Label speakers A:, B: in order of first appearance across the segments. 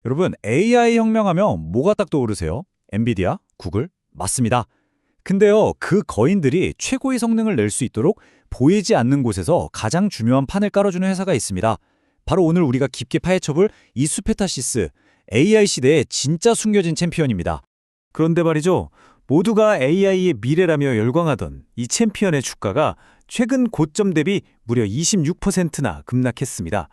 A: 여러분, AI 혁명하면 뭐가 딱 떠오르세요? 엔비디아? 구글? 맞습니다. 근데요, 그 거인들이 최고의 성능을 낼 수 있도록 보이지 않는 곳에서 가장 중요한 판을 깔아주는 회사가 있습니다. 바로 오늘 우리가 깊게 파헤쳐볼 이수페타시스, AI 시대의 진짜 숨겨진 챔피언입니다.
B: 그런데 말이죠. 모두가 AI의 미래라며 열광하던 이 챔피언의 주가가 최근 고점 대비 무려 26%나 급락했습니다.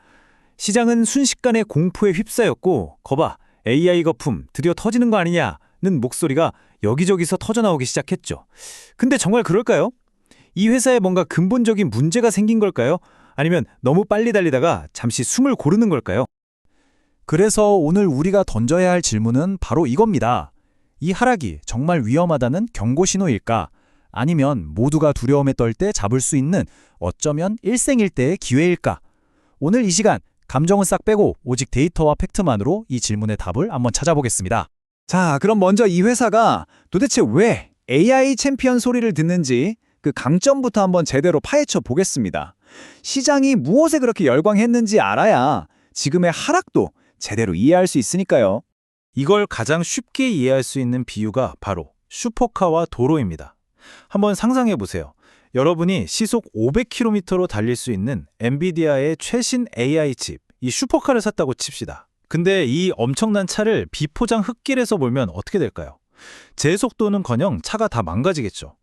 B: 시장은 순식간에 공포에 휩싸였고 거봐, AI 거품 드디어 터지는 거 아니냐는 목소리가 여기저기서 터져나오기 시작했죠. 근데 정말 그럴까요? 이 회사에 뭔가 근본적인 문제가 생긴 걸까요? 아니면 너무 빨리 달리다가 잠시 숨을 고르는 걸까요?
A: 그래서 오늘 우리가 던져야 할 질문은 바로 이겁니다. 이 하락이 정말 위험하다는 경고 신호일까? 아니면 모두가 두려움에 떨 때 잡을 수 있는 어쩌면 일생일대의 기회일까? 오늘 이 시간 감정은 싹 빼고 오직 데이터와 팩트만으로 이 질문의 답을 한번 찾아보겠습니다.
C: 자, 그럼 먼저 이 회사가 도대체 왜 AI 챔피언 소리를 듣는지 그 강점부터 한번 제대로 파헤쳐 보겠습니다. 시장이 무엇에 그렇게 열광했는지 알아야 지금의 하락도 제대로 이해할 수 있으니까요.
B: 이걸 가장 쉽게 이해할 수 있는 비유가 바로 슈퍼카와 도로입니다. 한번 상상해 보세요. 여러분이 시속 500km로 달릴 수 있는 엔비디아의 최신 AI 칩, 이 슈퍼카를 샀다고 칩시다. 근데 이 엄청난 차를 비포장 흙길에서 몰면 어떻게 될까요? 제속도는커녕 차가 다 망가지겠죠.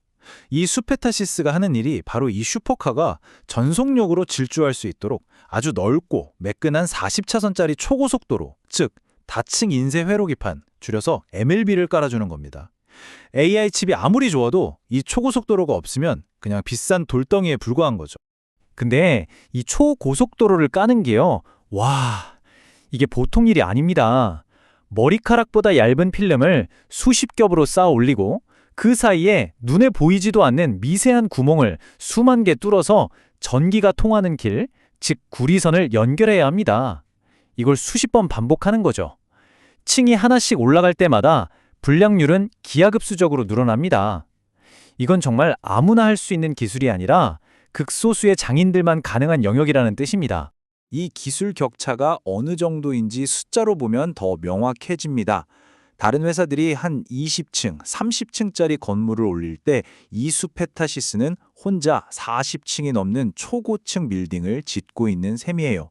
B: 이 수페타시스가 하는 일이 바로 이 슈퍼카가 전속력으로 질주할 수 있도록 아주 넓고 매끈한 40차선짜리 초고속도로, 즉 다층 인쇄 회로기판, 줄여서 MLB를 깔아주는 겁니다. AI 칩이 아무리 좋아도 이 초고속도로가 없으면 그냥 비싼 돌덩이에 불과한 거죠.
C: 근데 이 초고속도로를 까는 게요. 와, 이게 보통 일이 아닙니다. 머리카락보다 얇은 필름을 수십 겹으로 쌓아 올리고 그 사이에 눈에 보이지도 않는 미세한 구멍을 수만 개 뚫어서 전기가 통하는 길, 즉 구리선을 연결해야 합니다. 이걸 수십 번 반복하는 거죠. 층이 하나씩 올라갈 때마다 불량률은 기하급수적으로 늘어납니다. 이건 정말 아무나 할 수 있는 기술이 아니라 극소수의 장인들만 가능한 영역이라는 뜻입니다.
A: 이 기술 격차가 어느 정도인지 숫자로 보면 더 명확해집니다. 다른 회사들이 한 20층, 30층짜리 건물을 올릴 때 이수페타시스는 혼자 40층이 넘는 초고층 빌딩을 짓고 있는 셈이에요.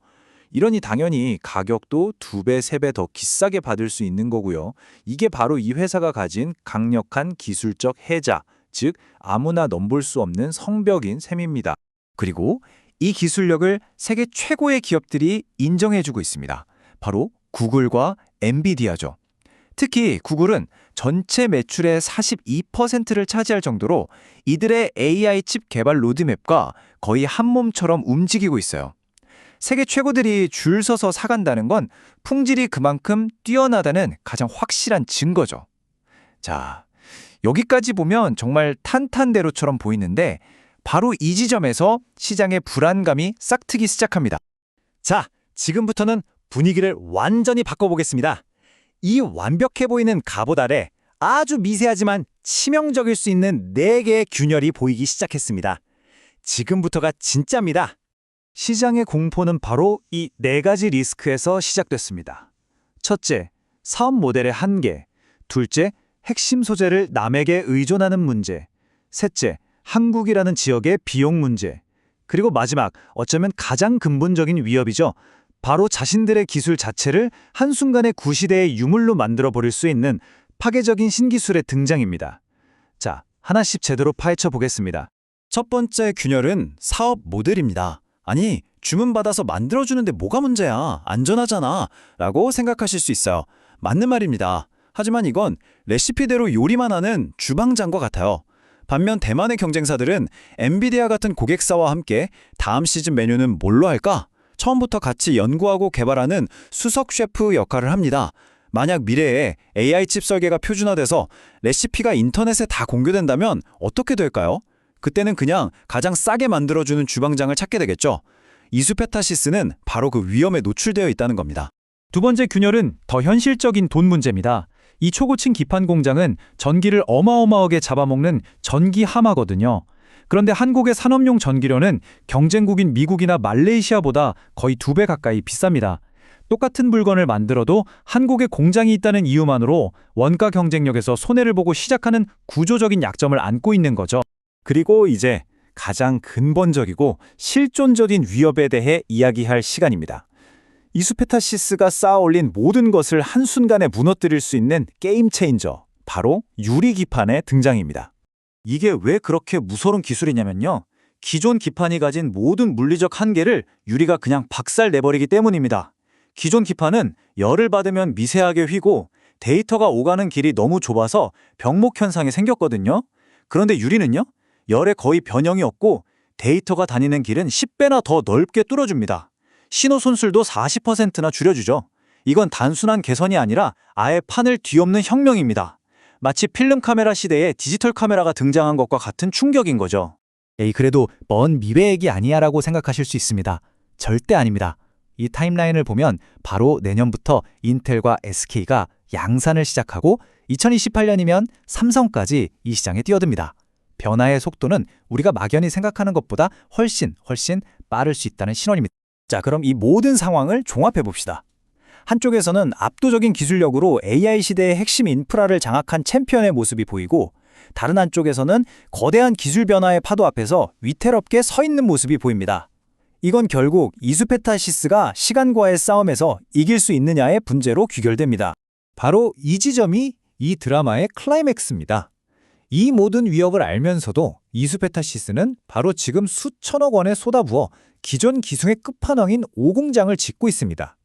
A: 이러니 당연히 가격도 2배, 3배 더 비싸게 받을 수 있는 거고요. 이게 바로 이 회사가 가진 강력한 기술적 해자, 즉 아무나 넘볼 수 없는 성벽인 셈입니다.
C: 그리고 이 기술력을 세계 최고의 기업들이 인정해주고 있습니다. 바로 구글과 엔비디아죠. 특히 구글은 전체 매출의 42%를 차지할 정도로 이들의 AI 칩 개발 로드맵과 거의 한 몸처럼 움직이고 있어요. 세계 최고들이 줄 서서 사간다는 건 품질이 그만큼 뛰어나다는 가장 확실한 증거죠. 자, 여기까지 보면 정말 탄탄대로처럼 보이는데 바로 이 지점에서 시장의 불안감이 싹트기 시작합니다. 자, 지금부터는 분위기를 완전히 바꿔보겠습니다. 이 완벽해 보이는 갑옷 아래 아주 미세하지만 치명적일 수 있는 4개의 균열이 보이기 시작했습니다. 지금부터가 진짜입니다. 시장의 공포는 바로 이 4가지 리스크에서 시작됐습니다. 첫째, 사업 모델의 한계. 둘째, 핵심 소재를 남에게 의존하는 문제. 셋째, 한국이라는 지역의 비용 문제. 그리고 마지막, 어쩌면 가장 근본적인 위협이죠. 바로 자신들의 기술 자체를 한순간에 구시대의 유물로 만들어버릴 수 있는 파괴적인 신기술의 등장입니다. 자, 하나씩 제대로 파헤쳐 보겠습니다.
A: 첫 번째 균열은 사업 모델입니다. 아니, 주문받아서 만들어주는데 뭐가 문제야? 안전하잖아. 라고 생각하실 수 있어요. 맞는 말입니다. 하지만 이건 레시피대로 요리만 하는 주방장과 같아요. 반면 대만의 경쟁사들은 엔비디아 같은 고객사와 함께 다음 시즌 메뉴는 뭘로 할까? 처음부터 같이 연구하고 개발하는 수석 셰프 역할을 합니다. 만약 미래에 AI 칩 설계가 표준화돼서 레시피가 인터넷에 다 공개된다면 어떻게 될까요? 그때는 그냥 가장 싸게 만들어주는 주방장을 찾게 되겠죠. 이수페타시스는 바로 그 위험에 노출되어 있다는 겁니다.
C: 두 번째 균열은 더 현실적인 돈 문제입니다. 이 초고층 기판 공장은 전기를 어마어마하게 잡아먹는 전기 하마거든요. 그런데 한국의 산업용 전기료는 경쟁국인 미국이나 말레이시아보다 거의 2배 가까이 비쌉니다. 똑같은 물건을 만들어도 한국에 공장이 있다는 이유만으로 원가 경쟁력에서 손해를 보고 시작하는 구조적인 약점을 안고 있는 거죠.
A: 그리고 이제 가장 근본적이고 실존적인 위협에 대해 이야기할 시간입니다. 이수페타시스가 쌓아올린 모든 것을 한순간에 무너뜨릴 수 있는 게임 체인저, 바로 유리기판의 등장입니다.
D: 이게 왜 그렇게 무서운 기술이냐면요. 기존 기판이 가진 모든 물리적 한계를 유리가 그냥 박살내버리기 때문입니다. 기존 기판은 열을 받으면 미세하게 휘고 데이터가 오가는 길이 너무 좁아서 병목 현상이 생겼거든요. 그런데 유리는요? 열에 거의 변형이 없고 데이터가 다니는 길은 10배나 더 넓게 뚫어줍니다. 신호 손실도 40%나 줄여주죠. 이건 단순한 개선이 아니라 아예 판을 뒤엎는 혁명입니다. 마치 필름 카메라 시대에 디지털 카메라가 등장한 것과 같은 충격인 거죠.
C: 에이, 그래도 먼 미래 얘기 아니야라고 생각하실 수 있습니다. 절대 아닙니다. 이 타임라인을 보면 바로 내년부터 인텔과 SK가 양산을 시작하고 2028년이면 삼성까지 이 시장에 뛰어듭니다. 변화의 속도는 우리가 막연히 생각하는 것보다 훨씬 빠를 수 있다는 신호입니다.
A: 자, 그럼 이 모든 상황을 종합해 봅시다. 한쪽에서는 압도적인 기술력으로 AI 시대의 핵심 인프라를 장악한 챔피언의 모습이 보이고, 다른 한쪽에서는 거대한 기술 변화의 파도 앞에서 위태롭게 서 있는 모습이 보입니다. 이건 결국 이수페타시스가 시간과의 싸움에서 이길 수 있느냐의 문제로 귀결됩니다.
C: 바로 이 지점이 이 드라마의 클라이맥스입니다. 이 모든 위협을 알면서도 이수페타시스는 바로 지금 수천억 원에 쏟아부어 기존 기술의 끝판왕인 오공장을 짓고 있습니다.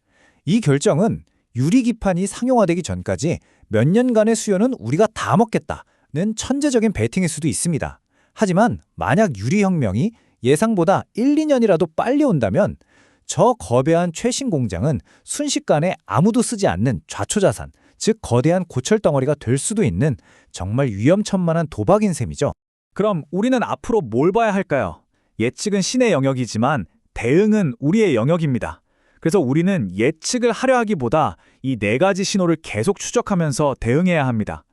C: 이 결정은 유리기판이 상용화되기 전까지 몇 년간의 수요는 우리가 다 먹겠다는 천재적인 베팅일 수도 있습니다. 하지만 만약 유리혁명이 예상보다 1, 2년이라도 빨리 온다면 저 거대한 최신 공장은 순식간에 아무도 쓰지 않는 좌초자산, 즉 거대한 고철덩어리가 될 수도 있는 정말 위험천만한 도박인 셈이죠.
B: 그럼 우리는 앞으로 뭘 봐야 할까요? 예측은 신의 영역이지만 대응은 우리의 영역입니다. 그래서 우리는 예측을 하려 하기보다 이 네 가지 신호를 계속 추적하면서 대응해야 합니다.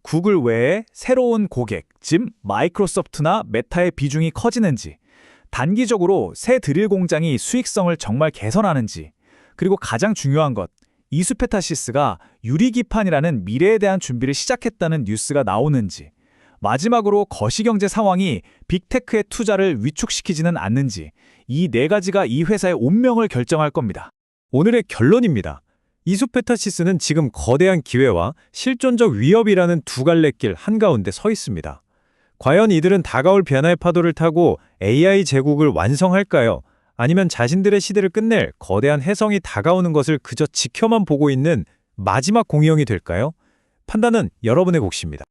B: 구글 외에 새로운 고객, 즉 마이크로소프트나 메타의 비중이 커지는지, 단기적으로 새 드릴 공장이 수익성을 정말 개선하는지, 그리고 가장 중요한 것, 이수페타시스가 유리기판이라는 미래에 대한 준비를 시작했다는 뉴스가 나오는지, 마지막으로 거시경제 상황이 빅테크의 투자를 위축시키지는 않는지, 이 네 가지가 이 회사의 운명을 결정할 겁니다.
C: 오늘의 결론입니다. 이수페타시스는 지금 거대한 기회와 실존적 위협이라는 두 갈래 길 한가운데 서 있습니다. 과연 이들은 다가올 변화의 파도를 타고 AI 제국을 완성할까요? 아니면 자신들의 시대를 끝낼 거대한 혜성이 다가오는 것을 그저 지켜만 보고 있는 마지막 공룡이 될까요? 판단은 여러분의 몫입니다.